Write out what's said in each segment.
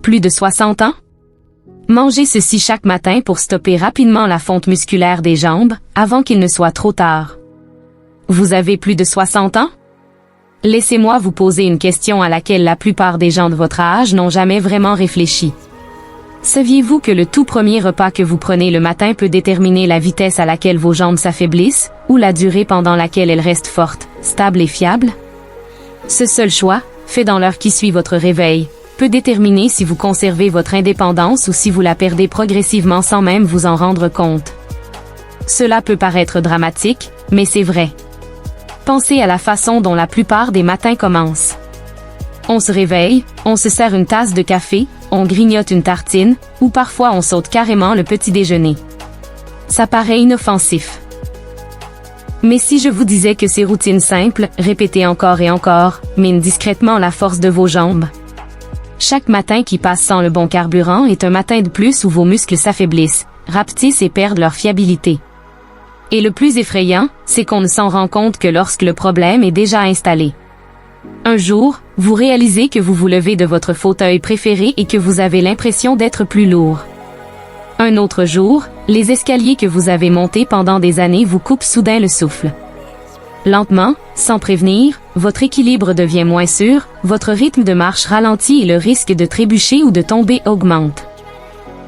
Plus de 60 ans? Mangez ceci chaque matin pour stopper rapidement la fonte musculaire des jambes, avant qu'il ne soit trop tard. Vous avez plus de 60 ans? Laissez-moi vous poser une question à laquelle la plupart des gens de votre âge n'ont jamais vraiment réfléchi. Saviez-vous que le tout premier repas que vous prenez le matin peut déterminer la vitesse à laquelle vos jambes s'affaiblissent, ou la durée pendant laquelle elles restent fortes, stables et fiables? Ce seul choix, fait dans l'heure qui suit votre réveil, peut déterminer si vous conservez votre indépendance ou si vous la perdez progressivement sans même vous en rendre compte. Cela peut paraître dramatique, mais c'est vrai. Pensez à la façon dont la plupart des matins commencent. On se réveille, on se sert une tasse de café, on grignote une tartine, ou parfois on saute carrément le petit déjeuner. Ça paraît inoffensif. Mais si je vous disais que ces routines simples, répétées encore et encore, minent discrètement la force de vos jambes? Chaque matin qui passe sans le bon carburant est un matin de plus où vos muscles s'affaiblissent, rapetissent et perdent leur fiabilité. Et le plus effrayant, c'est qu'on ne s'en rend compte que lorsque le problème est déjà installé. Un jour, vous réalisez que vous vous levez de votre fauteuil préféré et que vous avez l'impression d'être plus lourd. Un autre jour, les escaliers que vous avez montés pendant des années vous coupent soudain le souffle. Lentement, sans prévenir, votre équilibre devient moins sûr, votre rythme de marche ralentit et le risque de trébucher ou de tomber augmente.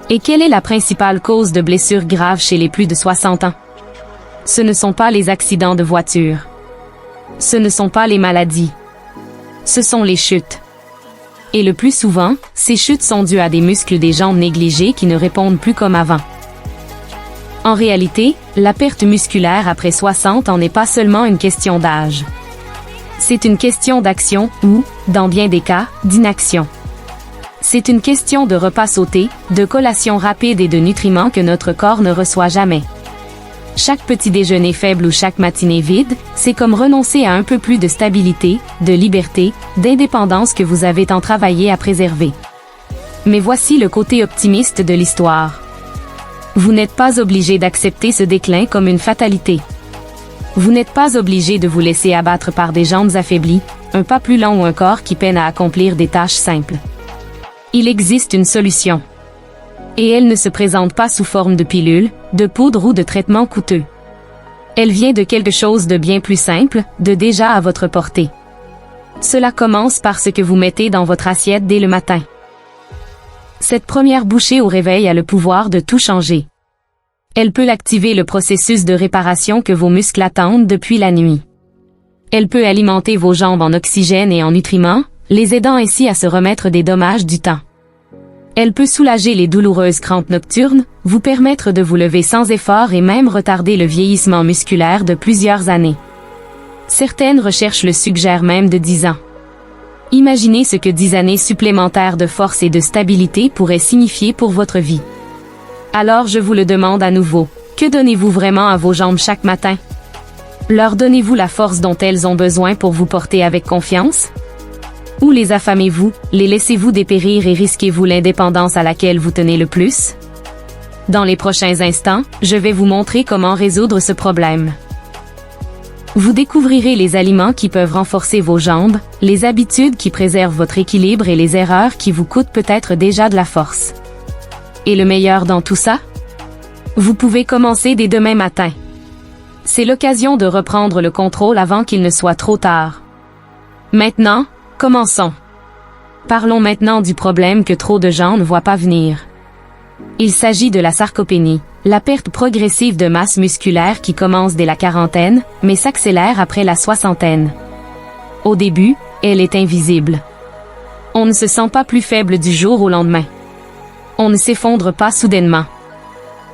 Et quelle est la principale cause de blessures graves chez les plus de 60 ans? Ce ne sont pas les accidents de voiture. Ce ne sont pas les maladies. Ce sont les chutes. Et le plus souvent, ces chutes sont dues à des muscles des jambes négligés qui ne répondent plus comme avant. En réalité, la perte musculaire après 60 ans n'est pas seulement une question d'âge. C'est une question d'action ou, dans bien des cas, d'inaction. C'est une question de repas sautés, de collations rapides et de nutriments que notre corps ne reçoit jamais. Chaque petit déjeuner faible ou chaque matinée vide, c'est comme renoncer à un peu plus de stabilité, de liberté, d'indépendance que vous avez tant travaillé à préserver. Mais voici le côté optimiste de l'histoire. Vous n'êtes pas obligé d'accepter ce déclin comme une fatalité. Vous n'êtes pas obligé de vous laisser abattre par des jambes affaiblies, un pas plus lent ou un corps qui peine à accomplir des tâches simples. Il existe une solution. Et elle ne se présente pas sous forme de pilule, de poudre ou de traitement coûteux. Elle vient de quelque chose de bien plus simple, de déjà à votre portée. Cela commence par ce que vous mettez dans votre assiette dès le matin. Cette première bouchée au réveil a le pouvoir de tout changer. Elle peut activer le processus de réparation que vos muscles attendent depuis la nuit. Elle peut alimenter vos jambes en oxygène et en nutriments, les aidant ainsi à se remettre des dommages du temps. Elle peut soulager les douloureuses crampes nocturnes, vous permettre de vous lever sans effort et même retarder le vieillissement musculaire de plusieurs années. Certaines recherches le suggèrent même de 10 ans. Imaginez ce que 10 années supplémentaires de force et de stabilité pourraient signifier pour votre vie. Alors je vous le demande à nouveau, que donnez-vous vraiment à vos jambes chaque matin? Leur donnez-vous la force dont elles ont besoin pour vous porter avec confiance? Ou les affamez-vous, les laissez-vous dépérir et risquez-vous l'indépendance à laquelle vous tenez le plus? Dans les prochains instants, je vais vous montrer comment résoudre ce problème. Vous découvrirez les aliments qui peuvent renforcer vos jambes, les habitudes qui préservent votre équilibre et les erreurs qui vous coûtent peut-être déjà de la force. Et le meilleur dans tout ça? Vous pouvez commencer dès demain matin. C'est l'occasion de reprendre le contrôle avant qu'il ne soit trop tard. Maintenant, commençons. Parlons maintenant du problème que trop de gens ne voient pas venir. Il s'agit de la sarcopénie, la perte progressive de masse musculaire qui commence dès la quarantaine, mais s'accélère après la soixantaine. Au début, elle est invisible. On ne se sent pas plus faible du jour au lendemain. On ne s'effondre pas soudainement.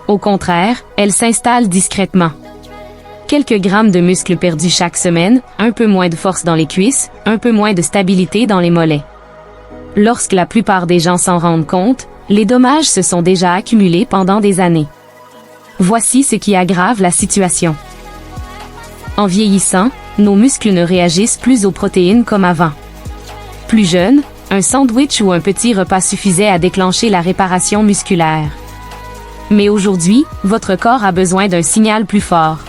Au contraire, elle s'installe discrètement. Quelques grammes de muscles perdus chaque semaine, un peu moins de force dans les cuisses, un peu moins de stabilité dans les mollets. Lorsque la plupart des gens s'en rendent compte, les dommages se sont déjà accumulés pendant des années. Voici ce qui aggrave la situation. En vieillissant, nos muscles ne réagissent plus aux protéines comme avant. Plus jeune, un sandwich ou un petit repas suffisait à déclencher la réparation musculaire. Mais aujourd'hui, votre corps a besoin d'un signal plus fort.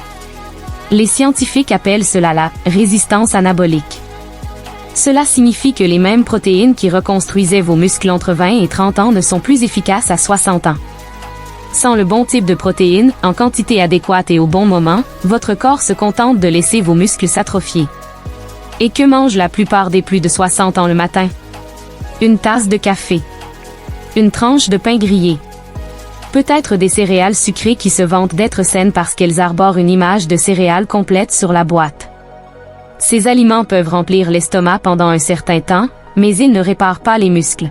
Les scientifiques appellent cela la résistance anabolique. Cela signifie que les mêmes protéines qui reconstruisaient vos muscles entre 20 et 30 ans ne sont plus efficaces à 60 ans. Sans le bon type de protéines, en quantité adéquate et au bon moment, votre corps se contente de laisser vos muscles s'atrophier. Et que mangent la plupart des plus de 60 ans le matin? Une tasse de café. Une tranche de pain grillé. Peut-être des céréales sucrées qui se vantent d'être saines parce qu'elles arborent une image de céréales complète sur la boîte. Ces aliments peuvent remplir l'estomac pendant un certain temps, mais ils ne réparent pas les muscles.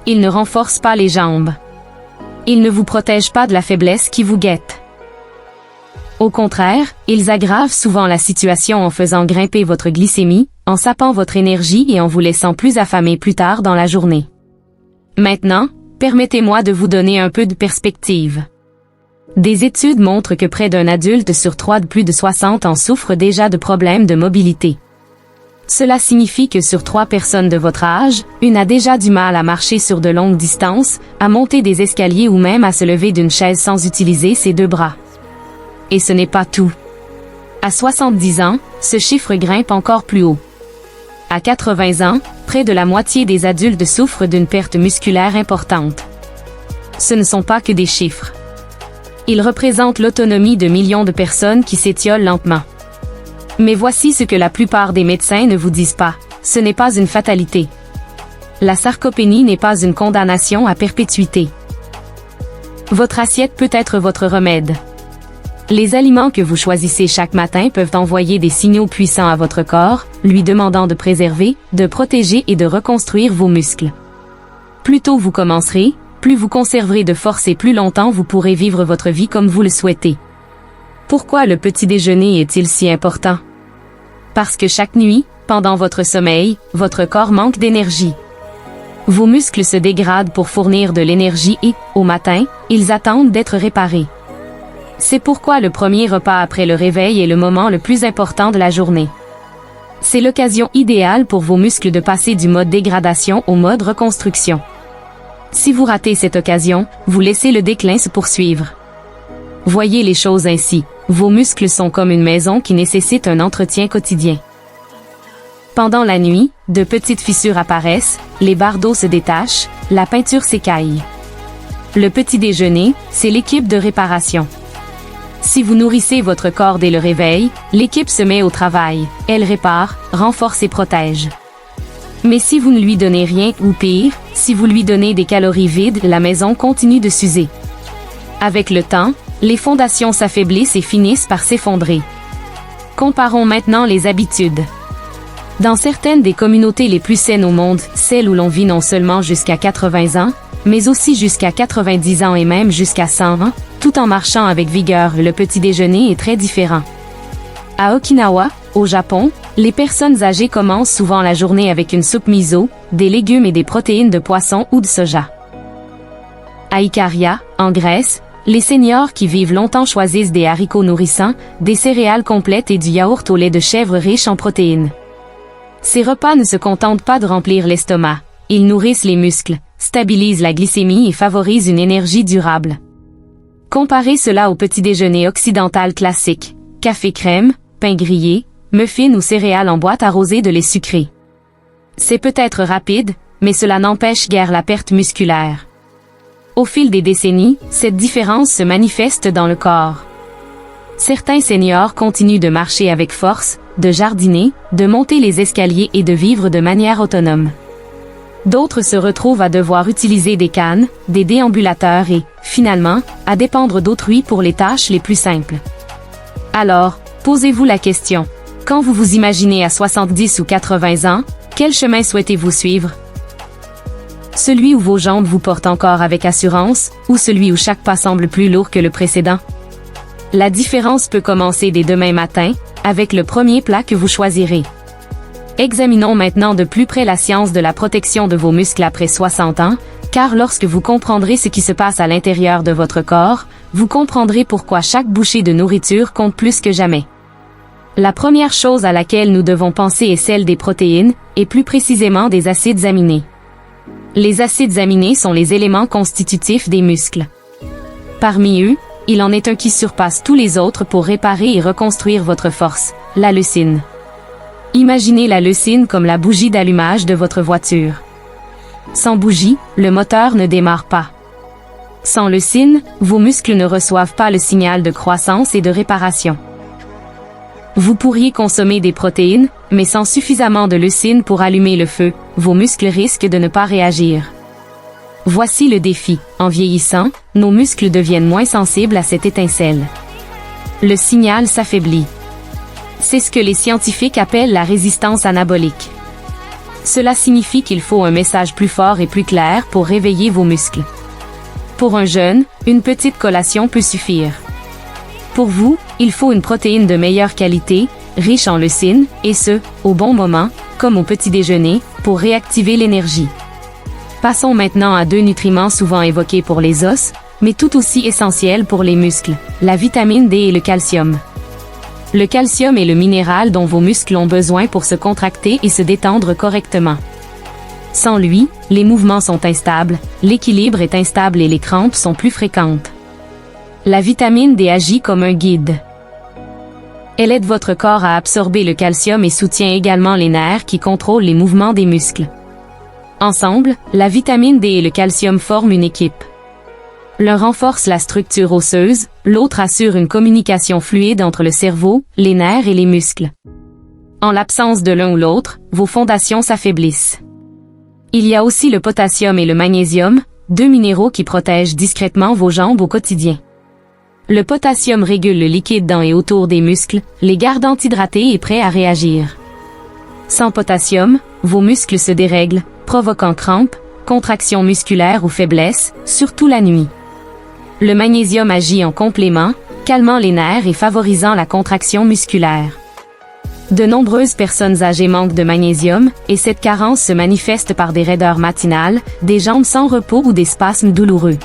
Ils ne renforcent pas les jambes. Ils ne vous protègent pas de la faiblesse qui vous guette. Au contraire, ils aggravent souvent la situation en faisant grimper votre glycémie, en sapant votre énergie et en vous laissant plus affamé plus tard dans la journée. Maintenant, permettez-moi de vous donner un peu de perspective. Des études montrent que près d'un adulte sur 3 de plus de 60 ans souffre déjà de problèmes de mobilité. Cela signifie que sur 3 personnes de votre âge, une a déjà du mal à marcher sur de longues distances, à monter des escaliers ou même à se lever d'une chaise sans utiliser ses 2 bras. Et ce n'est pas tout. À 70 ans, ce chiffre grimpe encore plus haut. À 80 ans, près de la moitié des adultes souffrent d'une perte musculaire importante. Ce ne sont pas que des chiffres. Ils représentent l'autonomie de millions de personnes qui s'étiolent lentement. Mais voici ce que la plupart des médecins ne vous disent pas. Ce n'est pas une fatalité. La sarcopénie n'est pas une condamnation à perpétuité. Votre assiette peut être votre remède. Les aliments que vous choisissez chaque matin peuvent envoyer des signaux puissants à votre corps, lui demandant de préserver, de protéger et de reconstruire vos muscles. Plus tôt vous commencerez, plus vous conserverez de force et plus longtemps vous pourrez vivre votre vie comme vous le souhaitez. Pourquoi le petit déjeuner est-il si important? Parce que chaque nuit, pendant votre sommeil, votre corps manque d'énergie. Vos muscles se dégradent pour fournir de l'énergie et, au matin, ils attendent d'être réparés. C'est pourquoi le premier repas après le réveil est le moment le plus important de la journée. C'est l'occasion idéale pour vos muscles de passer du mode dégradation au mode reconstruction. Si vous ratez cette occasion, vous laissez le déclin se poursuivre. Voyez les choses ainsi, vos muscles sont comme une maison qui nécessite un entretien quotidien. Pendant la nuit, de petites fissures apparaissent, les bardeaux se détachent, la peinture s'écaille. Le petit déjeuner, c'est l'équipe de réparation. Si vous nourrissez votre corps dès le réveil, l'équipe se met au travail, elle répare, renforce et protège. Mais si vous ne lui donnez rien ou pire, si vous lui donnez des calories vides, la maison continue de s'user. Avec le temps, les fondations s'affaiblissent et finissent par s'effondrer. Comparons maintenant les habitudes. Dans certaines des communautés les plus saines au monde, celles où l'on vit non seulement jusqu'à 80 ans, mais aussi jusqu'à 90 ans et même jusqu'à 100 ans, tout en marchant avec vigueur, le petit déjeuner est très différent. À Okinawa, au Japon, les personnes âgées commencent souvent la journée avec une soupe miso, des légumes et des protéines de poisson ou de soja. À Ikaria, en Grèce, les seniors qui vivent longtemps choisissent des haricots nourrissants, des céréales complètes et du yaourt au lait de chèvre riche en protéines. Ces repas ne se contentent pas de remplir l'estomac, ils nourrissent les muscles, stabilisent la glycémie et favorisent une énergie durable. Comparez cela au petit déjeuner occidental classique, café crème, pain grillé, muffins ou céréales en boîte arrosées de lait sucré. C'est peut-être rapide, mais cela n'empêche guère la perte musculaire. Au fil des décennies, cette différence se manifeste dans le corps. Certains seniors continuent de marcher avec force, de jardiner, de monter les escaliers et de vivre de manière autonome. D'autres se retrouvent à devoir utiliser des cannes, des déambulateurs et, finalement, à dépendre d'autrui pour les tâches les plus simples. Alors, posez-vous la question. Quand vous vous imaginez à 70 ou 80 ans, quel chemin souhaitez-vous suivre? Celui où vos jambes vous portent encore avec assurance, ou celui où chaque pas semble plus lourd que le précédent? La différence peut commencer dès demain matin, avec le premier plat que vous choisirez. Examinons maintenant de plus près la science de la protection de vos muscles après 60 ans, car lorsque vous comprendrez ce qui se passe à l'intérieur de votre corps, vous comprendrez pourquoi chaque bouchée de nourriture compte plus que jamais. La première chose à laquelle nous devons penser est celle des protéines, et plus précisément des acides aminés. Les acides aminés sont les éléments constitutifs des muscles. Parmi eux, il en est un qui surpasse tous les autres pour réparer et reconstruire votre force, la leucine. Imaginez la leucine comme la bougie d'allumage de votre voiture. Sans bougie, le moteur ne démarre pas. Sans leucine, vos muscles ne reçoivent pas le signal de croissance et de réparation. Vous pourriez consommer des protéines, mais sans suffisamment de leucine pour allumer le feu, vos muscles risquent de ne pas réagir. Voici le défi. En vieillissant, nos muscles deviennent moins sensibles à cette étincelle. Le signal s'affaiblit. C'est ce que les scientifiques appellent la résistance anabolique. Cela signifie qu'il faut un message plus fort et plus clair pour réveiller vos muscles. Pour un jeune, une petite collation peut suffire. Pour vous, il faut une protéine de meilleure qualité, riche en leucine, et ce, au bon moment, comme au petit déjeuner, pour réactiver l'énergie. Passons maintenant à 2 nutriments souvent évoqués pour les os, mais tout aussi essentiels pour les muscles, la vitamine D et le calcium. Le calcium est le minéral dont vos muscles ont besoin pour se contracter et se détendre correctement. Sans lui, les mouvements sont instables, l'équilibre est instable et les crampes sont plus fréquentes. La vitamine D agit comme un guide. Elle aide votre corps à absorber le calcium et soutient également les nerfs qui contrôlent les mouvements des muscles. Ensemble, la vitamine D et le calcium forment une équipe. L'un renforce la structure osseuse, l'autre assure une communication fluide entre le cerveau, les nerfs et les muscles. En l'absence de l'un ou l'autre, vos fondations s'affaiblissent. Il y a aussi le potassium et le magnésium, 2 minéraux qui protègent discrètement vos jambes au quotidien. Le potassium régule le liquide dans et autour des muscles, les gardant hydratés et prêts à réagir. Sans potassium, vos muscles se dérèglent, provoquant crampes, contractions musculaires ou faiblesse, surtout la nuit. Le magnésium agit en complément, calmant les nerfs et favorisant la contraction musculaire. De nombreuses personnes âgées manquent de magnésium, et cette carence se manifeste par des raideurs matinales, des jambes sans repos ou des spasmes douloureux.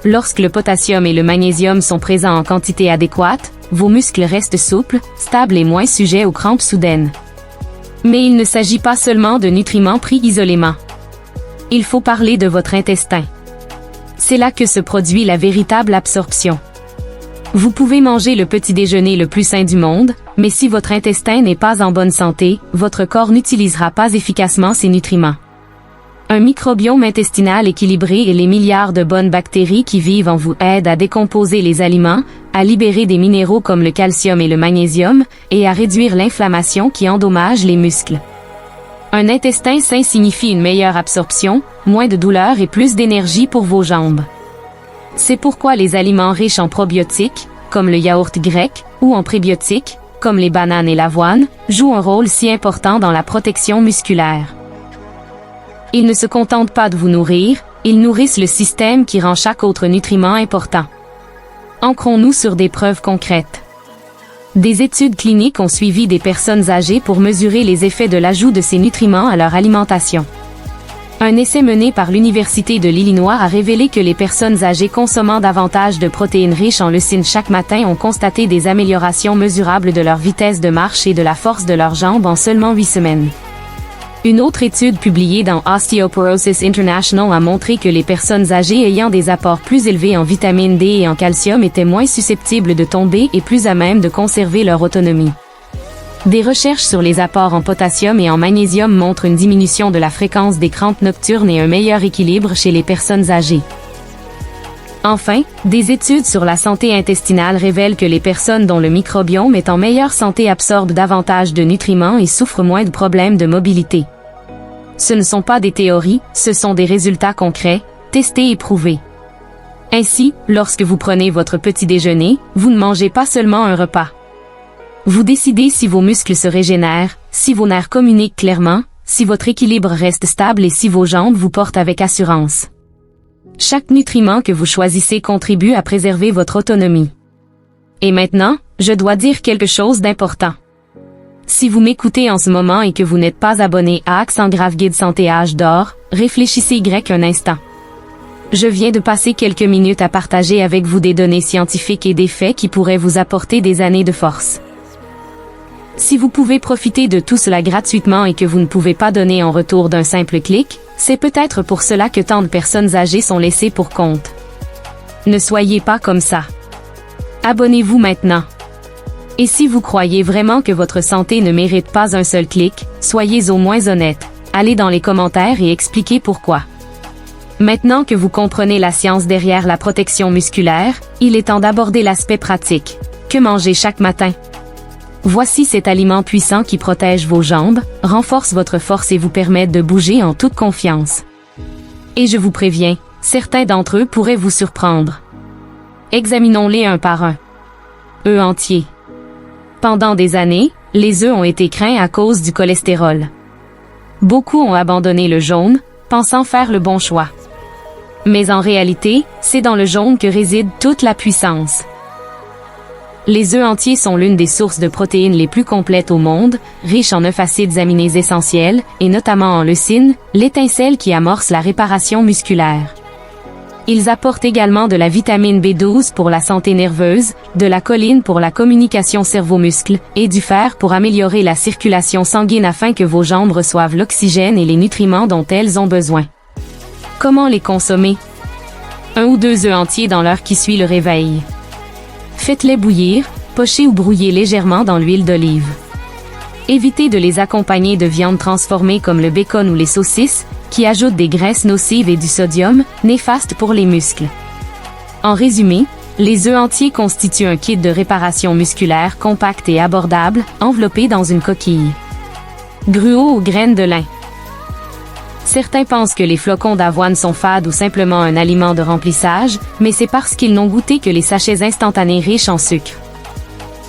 Lorsque le potassium et le magnésium sont présents en quantité adéquate, vos muscles restent souples, stables et moins sujets aux crampes soudaines. Mais il ne s'agit pas seulement de nutriments pris isolément. Il faut parler de votre intestin. C'est là que se produit la véritable absorption. Vous pouvez manger le petit déjeuner le plus sain du monde, mais si votre intestin n'est pas en bonne santé, votre corps n'utilisera pas efficacement ces nutriments. Un microbiome intestinal équilibré et les milliards de bonnes bactéries qui vivent en vous aident à décomposer les aliments, à libérer des minéraux comme le calcium et le magnésium, et à réduire l'inflammation qui endommage les muscles. Un intestin sain signifie une meilleure absorption, moins de douleur et plus d'énergie pour vos jambes. C'est pourquoi les aliments riches en probiotiques, comme le yaourt grec, ou en prébiotiques, comme les bananes et l'avoine, jouent un rôle si important dans la protection musculaire. Ils ne se contentent pas de vous nourrir, ils nourrissent le système qui rend chaque autre nutriment important. Ancrons-nous sur des preuves concrètes. Des études cliniques ont suivi des personnes âgées pour mesurer les effets de l'ajout de ces nutriments à leur alimentation. Un essai mené par l'Université de l'Illinois a révélé que les personnes âgées consommant davantage de protéines riches en leucine chaque matin ont constaté des améliorations mesurables de leur vitesse de marche et de la force de leurs jambes en seulement 8 semaines. Une autre étude publiée dans Osteoporosis International a montré que les personnes âgées ayant des apports plus élevés en vitamine D et en calcium étaient moins susceptibles de tomber et plus à même de conserver leur autonomie. Des recherches sur les apports en potassium et en magnésium montrent une diminution de la fréquence des crampes nocturnes et un meilleur équilibre chez les personnes âgées. Enfin, des études sur la santé intestinale révèlent que les personnes dont le microbiome est en meilleure santé absorbent davantage de nutriments et souffrent moins de problèmes de mobilité. Ce ne sont pas des théories, ce sont des résultats concrets, testés et prouvés. Ainsi, lorsque vous prenez votre petit déjeuner, vous ne mangez pas seulement un repas. Vous décidez si vos muscles se régénèrent, si vos nerfs communiquent clairement, si votre équilibre reste stable et si vos jambes vous portent avec assurance. Chaque nutriment que vous choisissez contribue à préserver votre autonomie. Et maintenant, je dois dire quelque chose d'important. Si vous m'écoutez en ce moment et que vous n'êtes pas abonné à Accent Grave Guide Santé Âge d'Or, réfléchissez un instant. Je viens de passer quelques minutes à partager avec vous des données scientifiques et des faits qui pourraient vous apporter des années de force. Si vous pouvez profiter de tout cela gratuitement et que vous ne pouvez pas donner en retour d'un simple clic, c'est peut-être pour cela que tant de personnes âgées sont laissées pour compte. Ne soyez pas comme ça. Abonnez-vous maintenant. Et si vous croyez vraiment que votre santé ne mérite pas un seul clic, soyez au moins honnête. Allez dans les commentaires et expliquez pourquoi. Maintenant que vous comprenez la science derrière la protection musculaire, il est temps d'aborder l'aspect pratique. Que manger chaque matin? Voici cet aliment puissant qui protège vos jambes, renforce votre force et vous permet de bouger en toute confiance. Et je vous préviens, certains d'entre eux pourraient vous surprendre. Examinons-les un par un. Œufs entiers. Pendant des années, les œufs ont été craints à cause du cholestérol. Beaucoup ont abandonné le jaune, pensant faire le bon choix. Mais en réalité, c'est dans le jaune que réside toute la puissance. Les œufs entiers sont l'une des sources de protéines les plus complètes au monde, riches en 9 acides aminés essentiels, et notamment en leucine, l'étincelle qui amorce la réparation musculaire. Ils apportent également de la vitamine B12 pour la santé nerveuse, de la choline pour la communication cerveau-muscle, et du fer pour améliorer la circulation sanguine afin que vos jambes reçoivent l'oxygène et les nutriments dont elles ont besoin. Comment les consommer? 1 ou 2 œufs entiers dans l'heure qui suit le réveil. Faites-les bouillir, pochez ou brouillez légèrement dans l'huile d'olive. Évitez de les accompagner de viande transformée comme le bacon ou les saucisses, qui ajoutent des graisses nocives et du sodium, néfastes pour les muscles. En résumé, les œufs entiers constituent un kit de réparation musculaire compact et abordable, enveloppé dans une coquille. Gruau aux graines de lin. Certains pensent que les flocons d'avoine sont fades ou simplement un aliment de remplissage, mais c'est parce qu'ils n'ont goûté que les sachets instantanés riches en sucre.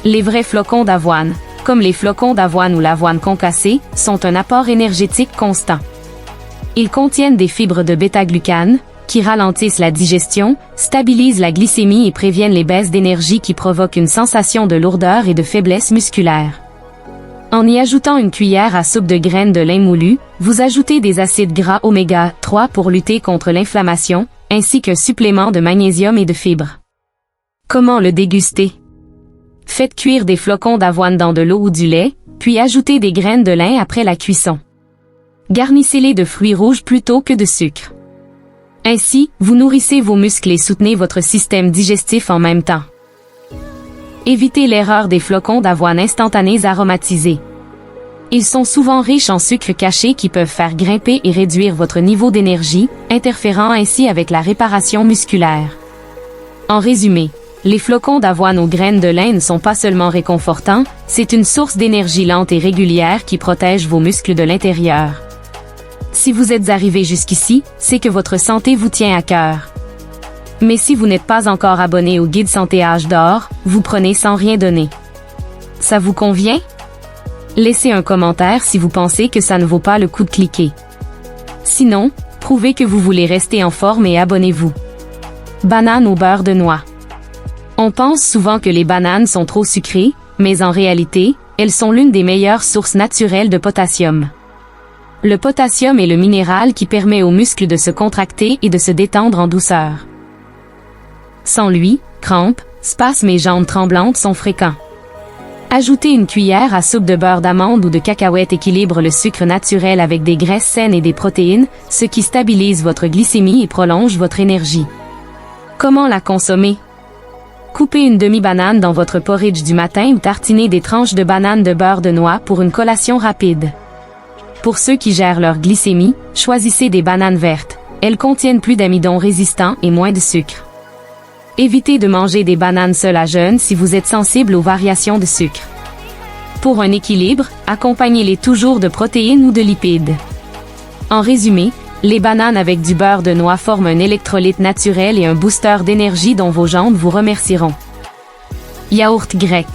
Les vrais flocons d'avoine, comme les flocons d'avoine ou l'avoine concassée, sont un apport énergétique constant. Ils contiennent des fibres de bêta-glucane, qui ralentissent la digestion, stabilisent la glycémie et préviennent les baisses d'énergie qui provoquent une sensation de lourdeur et de faiblesse musculaire. En y ajoutant une cuillère à soupe de graines de lin moulu, vous ajoutez des acides gras oméga 3 pour lutter contre l'inflammation, ainsi qu'un supplément de magnésium et de fibres. Comment le déguster? Faites cuire des flocons d'avoine dans de l'eau ou du lait, puis ajoutez des graines de lin après la cuisson. Garnissez-les de fruits rouges plutôt que de sucre. Ainsi, vous nourrissez vos muscles et soutenez votre système digestif en même temps. Évitez l'erreur des flocons d'avoine instantanés aromatisés. Ils sont souvent riches en sucres cachés qui peuvent faire grimper et réduire votre niveau d'énergie, interférant ainsi avec la réparation musculaire. En résumé, les flocons d'avoine aux graines de lin ne sont pas seulement réconfortants, c'est une source d'énergie lente et régulière qui protège vos muscles de l'intérieur. Si vous êtes arrivé jusqu'ici, c'est que votre santé vous tient à cœur. Mais si vous n'êtes pas encore abonné au guide Santé Âge d'Or, vous prenez sans rien donner. Ça vous convient? Laissez un commentaire si vous pensez que ça ne vaut pas le coup de cliquer. Sinon, prouvez que vous voulez rester en forme et abonnez-vous. Banane au beurre de noix. On pense souvent que les bananes sont trop sucrées, mais en réalité, elles sont l'une des meilleures sources naturelles de potassium. Le potassium est le minéral qui permet aux muscles de se contracter et de se détendre en douceur. Sans lui, crampes, spasmes et jambes tremblantes sont fréquents. Ajouter une cuillère à soupe de beurre d'amande ou de cacahuète équilibre le sucre naturel avec des graisses saines et des protéines, ce qui stabilise votre glycémie et prolonge votre énergie. Comment la consommer? Coupez une demi-banane dans votre porridge du matin ou tartinez des tranches de banane de beurre de noix pour une collation rapide. Pour ceux qui gèrent leur glycémie, choisissez des bananes vertes. Elles contiennent plus d'amidon résistant et moins de sucre. Évitez de manger des bananes seules à jeûne si vous êtes sensible aux variations de sucre. Pour un équilibre, accompagnez-les toujours de protéines ou de lipides. En résumé, les bananes avec du beurre de noix forment un électrolyte naturel et un booster d'énergie dont vos jambes vous remercieront. Yaourt grec.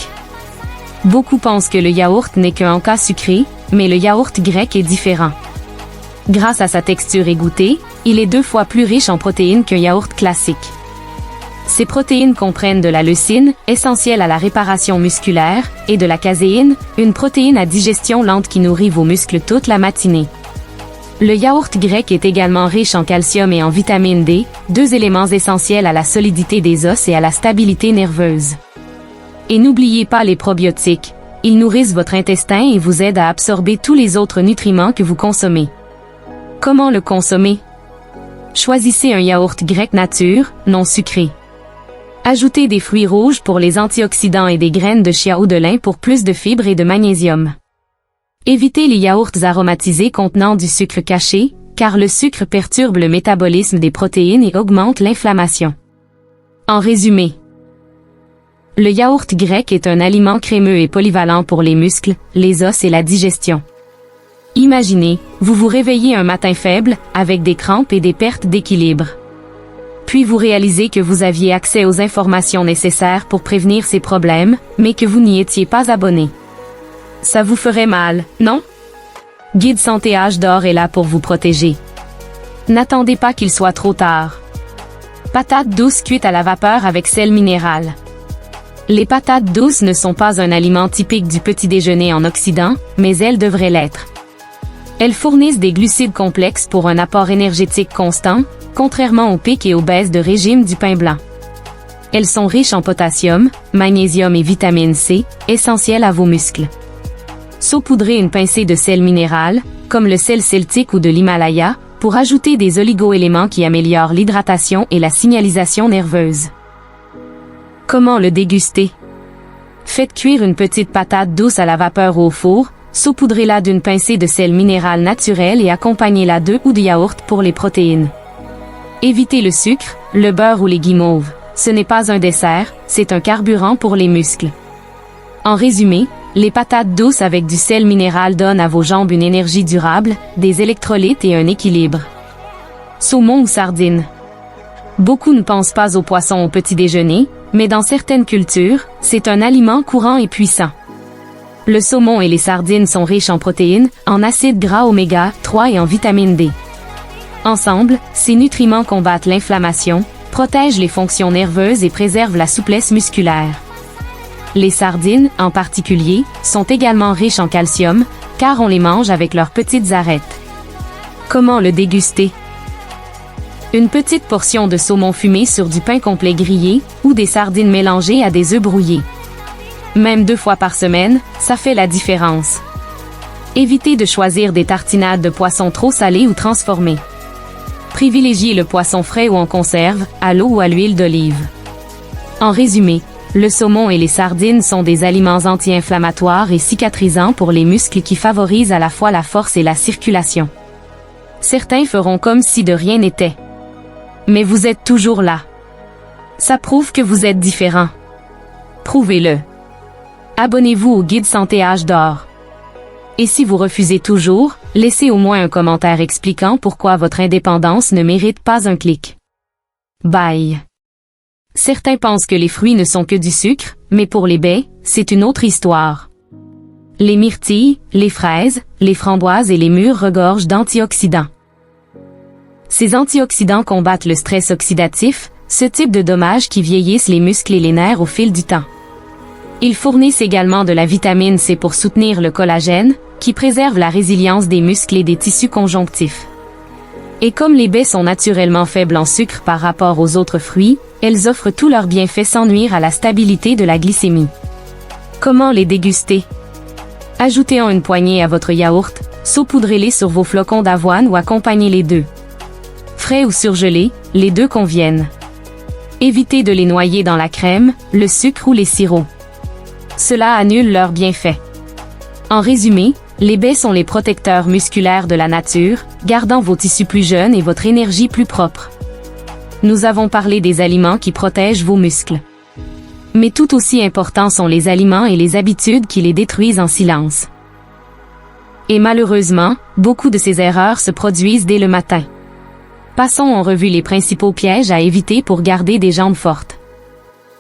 Beaucoup pensent que le yaourt n'est qu'un encas sucré, mais le yaourt grec est différent. Grâce à sa texture égouttée, il est 2 fois plus riche en protéines qu'un yaourt classique. Ces protéines comprennent de la leucine, essentielle à la réparation musculaire, et de la caséine, une protéine à digestion lente qui nourrit vos muscles toute la matinée. Le yaourt grec est également riche en calcium et en vitamine D, 2 éléments essentiels à la solidité des os et à la stabilité nerveuse. Et n'oubliez pas les probiotiques. Ils nourrissent votre intestin et vous aident à absorber tous les autres nutriments que vous consommez. Comment le consommer? Choisissez un yaourt grec nature, non sucré. Ajoutez des fruits rouges pour les antioxydants et des graines de chia ou de lin pour plus de fibres et de magnésium. Évitez les yaourts aromatisés contenant du sucre caché, car le sucre perturbe le métabolisme des protéines et augmente l'inflammation. En résumé, le yaourt grec est un aliment crémeux et polyvalent pour les muscles, les os et la digestion. Imaginez, vous vous réveillez un matin faible, avec des crampes et des pertes d'équilibre. Puis vous réalisez que vous aviez accès aux informations nécessaires pour prévenir ces problèmes, mais que vous n'y étiez pas abonné. Ça vous ferait mal, non? Guide Santé Âge d'Or est là pour vous protéger. N'attendez pas qu'il soit trop tard. Patates douces cuites à la vapeur avec sel minéral. Les patates douces ne sont pas un aliment typique du petit déjeuner en Occident, mais elles devraient l'être. Elles fournissent des glucides complexes pour un apport énergétique constant, contrairement aux pics et aux baisses de régime du pain blanc. Elles sont riches en potassium, magnésium et vitamine C, essentiels à vos muscles. Saupoudrez une pincée de sel minéral, comme le sel celtique ou de l'Himalaya, pour ajouter des oligo-éléments qui améliorent l'hydratation et la signalisation nerveuse. Comment le déguster? Faites cuire une petite patate douce à la vapeur ou au four, saupoudrez-la d'une pincée de sel minéral naturel et accompagnez-la d'œufs ou de yaourt pour les protéines. Évitez le sucre, le beurre ou les guimauves. Ce n'est pas un dessert, c'est un carburant pour les muscles. En résumé, les patates douces avec du sel minéral donnent à vos jambes une énergie durable, des électrolytes et un équilibre. Saumon ou sardines. Beaucoup ne pensent pas au poisson au petit déjeuner, mais dans certaines cultures, c'est un aliment courant et puissant. Le saumon et les sardines sont riches en protéines, en acides gras oméga 3 et en vitamine D. Ensemble, ces nutriments combattent l'inflammation, protègent les fonctions nerveuses et préservent la souplesse musculaire. Les sardines, en particulier, sont également riches en calcium, car on les mange avec leurs petites arêtes. Comment le déguster? Une petite portion de saumon fumé sur du pain complet grillé, ou des sardines mélangées à des œufs brouillés. Même 2 fois par semaine, ça fait la différence. Évitez de choisir des tartinades de poisson trop salées ou transformées. Privilégiez le poisson frais ou en conserve, à l'eau ou à l'huile d'olive. En résumé, le saumon et les sardines sont des aliments anti-inflammatoires et cicatrisants pour les muscles qui favorisent à la fois la force et la circulation. Certains feront comme si de rien n'était. Mais vous êtes toujours là. Ça prouve que vous êtes différent. Prouvez-le. Abonnez-vous au Guide Santé Âge d'Or. Et si vous refusez toujours, laissez au moins un commentaire expliquant pourquoi votre indépendance ne mérite pas un clic. Bye. Certains pensent que les fruits ne sont que du sucre, mais pour les baies, c'est une autre histoire. Les myrtilles, les fraises, les framboises et les mûres regorgent d'antioxydants. Ces antioxydants combattent le stress oxydatif, ce type de dommages qui vieillissent les muscles et les nerfs au fil du temps. Ils fournissent également de la vitamine C pour soutenir le collagène, qui préserve la résilience des muscles et des tissus conjonctifs. Et comme les baies sont naturellement faibles en sucre par rapport aux autres fruits, elles offrent tous leurs bienfaits sans nuire à la stabilité de la glycémie. Comment les déguster? Ajoutez-en une poignée à votre yaourt, saupoudrez-les sur vos flocons d'avoine ou accompagnez-les d'œufs. Frais ou surgelés, les deux conviennent. Évitez de les noyer dans la crème, le sucre ou les sirops. Cela annule leurs bienfaits. En résumé, les baies sont les protecteurs musculaires de la nature, gardant vos tissus plus jeunes et votre énergie plus propre. Nous avons parlé des aliments qui protègent vos muscles. Mais tout aussi importants sont les aliments et les habitudes qui les détruisent en silence. Et malheureusement, beaucoup de ces erreurs se produisent dès le matin. Passons en revue les principaux pièges à éviter pour garder des jambes fortes.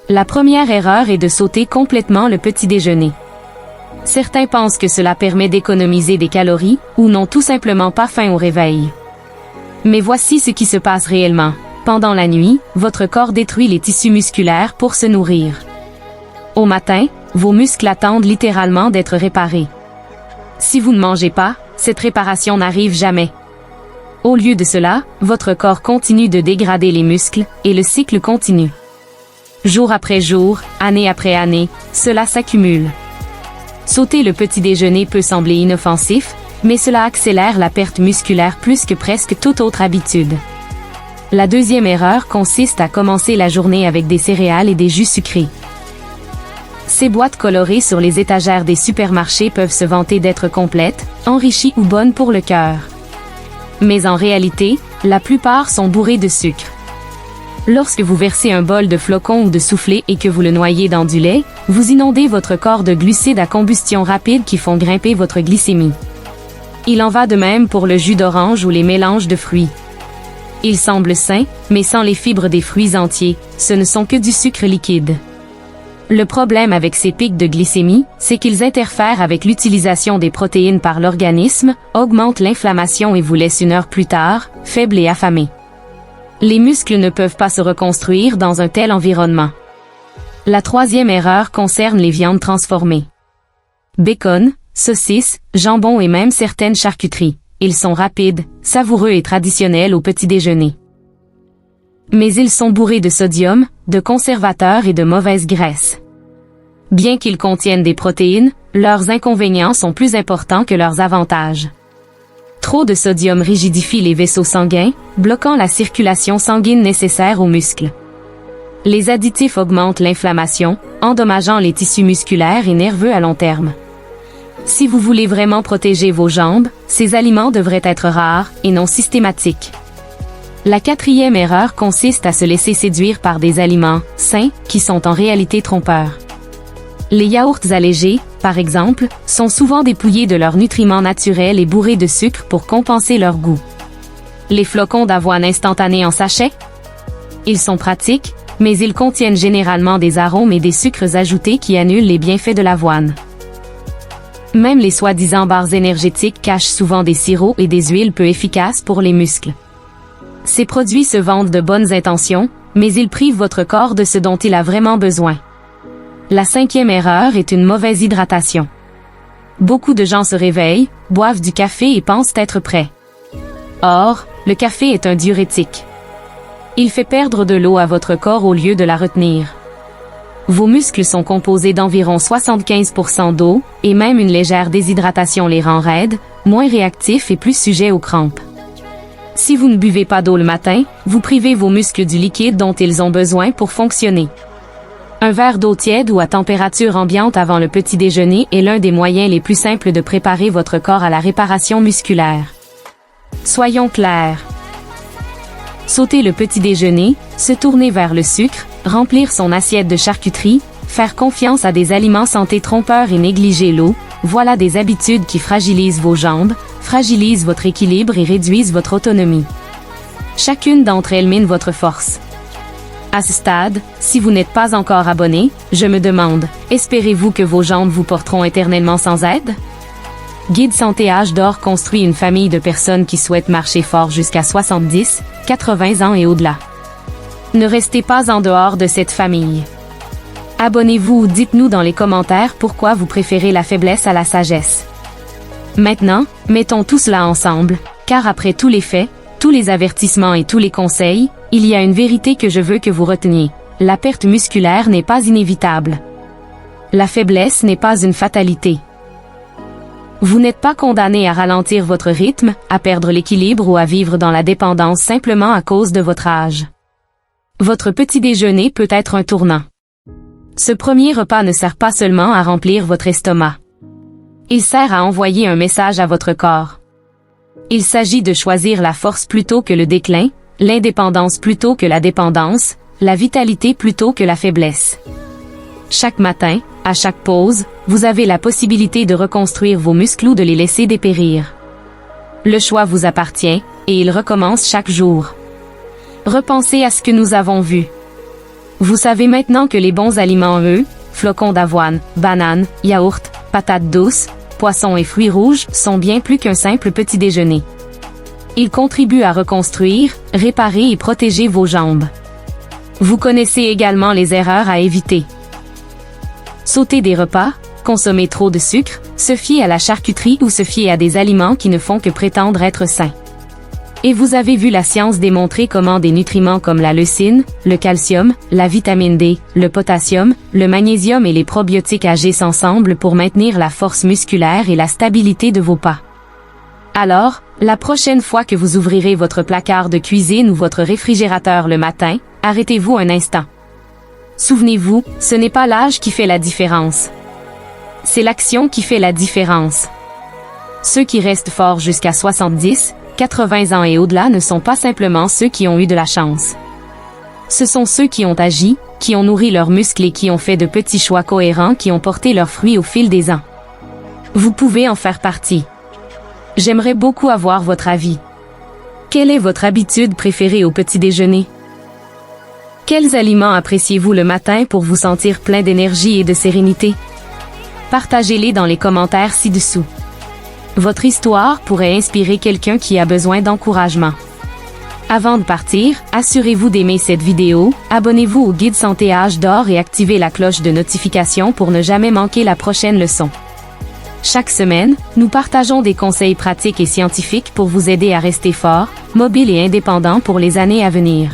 La première erreur est de sauter complètement le petit déjeuner. Certains pensent que cela permet d'économiser des calories, ou n'ont tout simplement pas faim au réveil. Mais voici ce qui se passe réellement. Pendant la nuit, votre corps détruit les tissus musculaires pour se nourrir. Au matin, vos muscles attendent littéralement d'être réparés. Si vous ne mangez pas, cette réparation n'arrive jamais. Au lieu de cela, votre corps continue de dégrader les muscles, et le cycle continue. Jour après jour, année après année, cela s'accumule. Sauter le petit déjeuner peut sembler inoffensif, mais cela accélère la perte musculaire plus que presque toute autre habitude. La deuxième erreur consiste à commencer la journée avec des céréales et des jus sucrés. Ces boîtes colorées sur les étagères des supermarchés peuvent se vanter d'être complètes, enrichies ou bonnes pour le cœur. Mais en réalité, la plupart sont bourrées de sucre. Lorsque vous versez un bol de flocons ou de soufflés et que vous le noyez dans du lait, vous inondez votre corps de glucides à combustion rapide qui font grimper votre glycémie. Il en va de même pour le jus d'orange ou les mélanges de fruits. Ils semblent sains, mais sans les fibres des fruits entiers, ce ne sont que du sucre liquide. Le problème avec ces pics de glycémie, c'est qu'ils interfèrent avec l'utilisation des protéines par l'organisme, augmentent l'inflammation et vous laissent une heure plus tard, faible et affamé. Les muscles ne peuvent pas se reconstruire dans un tel environnement. La troisième erreur concerne les viandes transformées. Bacon, saucisses, jambon et même certaines charcuteries. Ils sont rapides, savoureux et traditionnels au petit déjeuner. Mais ils sont bourrés de sodium, de conservateurs et de mauvaise graisse. Bien qu'ils contiennent des protéines, leurs inconvénients sont plus importants que leurs avantages. Trop de sodium rigidifie les vaisseaux sanguins, bloquant la circulation sanguine nécessaire aux muscles. Les additifs augmentent l'inflammation, endommageant les tissus musculaires et nerveux à long terme. Si vous voulez vraiment protéger vos jambes, ces aliments devraient être rares et non systématiques. La quatrième erreur consiste à se laisser séduire par des aliments sains qui sont en réalité trompeurs. Les yaourts allégés, par exemple, sont souvent dépouillés de leurs nutriments naturels et bourrés de sucre pour compenser leur goût. Les flocons d'avoine instantanés en sachet? Ils sont pratiques, mais ils contiennent généralement des arômes et des sucres ajoutés qui annulent les bienfaits de l'avoine. Même les soi-disant barres énergétiques cachent souvent des sirops et des huiles peu efficaces pour les muscles. Ces produits se vendent de bonnes intentions, mais ils privent votre corps de ce dont il a vraiment besoin. La cinquième erreur est une mauvaise hydratation. Beaucoup de gens se réveillent, boivent du café et pensent être prêts. Or, le café est un diurétique. Il fait perdre de l'eau à votre corps au lieu de la retenir. Vos muscles sont composés d'environ 75% d'eau, et même une légère déshydratation les rend raides, moins réactifs et plus sujets aux crampes. Si vous ne buvez pas d'eau le matin, vous privez vos muscles du liquide dont ils ont besoin pour fonctionner. Un verre d'eau tiède ou à température ambiante avant le petit déjeuner est l'un des moyens les plus simples de préparer votre corps à la réparation musculaire. Soyons clairs. Sauter le petit déjeuner, se tourner vers le sucre, remplir son assiette de charcuterie, faire confiance à des aliments santé trompeurs et négliger l'eau, voilà des habitudes qui fragilisent vos jambes, fragilisent votre équilibre et réduisent votre autonomie. Chacune d'entre elles mine votre force. À ce stade, si vous n'êtes pas encore abonné, je me demande, espérez-vous que vos jambes vous porteront éternellement sans aide? Guide Santé Âge d'Or construit une famille de personnes qui souhaitent marcher fort jusqu'à 70, 80 ans et au-delà. Ne restez pas en dehors de cette famille. Abonnez-vous ou dites-nous dans les commentaires pourquoi vous préférez la faiblesse à la sagesse. Maintenant, mettons tout cela ensemble, car après tous les faits, tous les avertissements et tous les conseils, il y a une vérité que je veux que vous reteniez. La perte musculaire n'est pas inévitable. La faiblesse n'est pas une fatalité. Vous n'êtes pas condamné à ralentir votre rythme, à perdre l'équilibre ou à vivre dans la dépendance simplement à cause de votre âge. Votre petit déjeuner peut être un tournant. Ce premier repas ne sert pas seulement à remplir votre estomac. Il sert à envoyer un message à votre corps. Il s'agit de choisir la force plutôt que le déclin, l'indépendance plutôt que la dépendance, la vitalité plutôt que la faiblesse. Chaque matin, à chaque pause, vous avez la possibilité de reconstruire vos muscles ou de les laisser dépérir. Le choix vous appartient, et il recommence chaque jour. Repensez à ce que nous avons vu. Vous savez maintenant que les bons aliments œufs, flocons d'avoine, bananes, yaourts, patates douces, poissons et fruits rouges sont bien plus qu'un simple petit déjeuner. Ils contribuent à reconstruire, réparer et protéger vos jambes. Vous connaissez également les erreurs à éviter. Sauter des repas, consommer trop de sucre, se fier à la charcuterie ou se fier à des aliments qui ne font que prétendre être sains. Et vous avez vu la science démontrer comment des nutriments comme la leucine, le calcium, la vitamine D, le potassium, le magnésium et les probiotiques agissent ensemble pour maintenir la force musculaire et la stabilité de vos pas. Alors, la prochaine fois que vous ouvrirez votre placard de cuisine ou votre réfrigérateur le matin, arrêtez-vous un instant. Souvenez-vous, ce n'est pas l'âge qui fait la différence. C'est l'action qui fait la différence. Ceux qui restent forts jusqu'à 70, 80 ans et au-delà ne sont pas simplement ceux qui ont eu de la chance. Ce sont ceux qui ont agi, qui ont nourri leurs muscles et qui ont fait de petits choix cohérents qui ont porté leurs fruits au fil des ans. Vous pouvez en faire partie. J'aimerais beaucoup avoir votre avis. Quelle est votre habitude préférée au petit déjeuner? Quels aliments appréciez-vous le matin pour vous sentir plein d'énergie et de sérénité? Partagez-les dans les commentaires ci-dessous. Votre histoire pourrait inspirer quelqu'un qui a besoin d'encouragement. Avant de partir, assurez-vous d'aimer cette vidéo, abonnez-vous au guide Santé Âge d'Or et activez la cloche de notification pour ne jamais manquer la prochaine leçon. Chaque semaine, nous partageons des conseils pratiques et scientifiques pour vous aider à rester fort, mobile et indépendant pour les années à venir.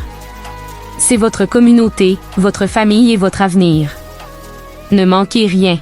C'est votre communauté, votre famille et votre avenir. Ne manquez rien.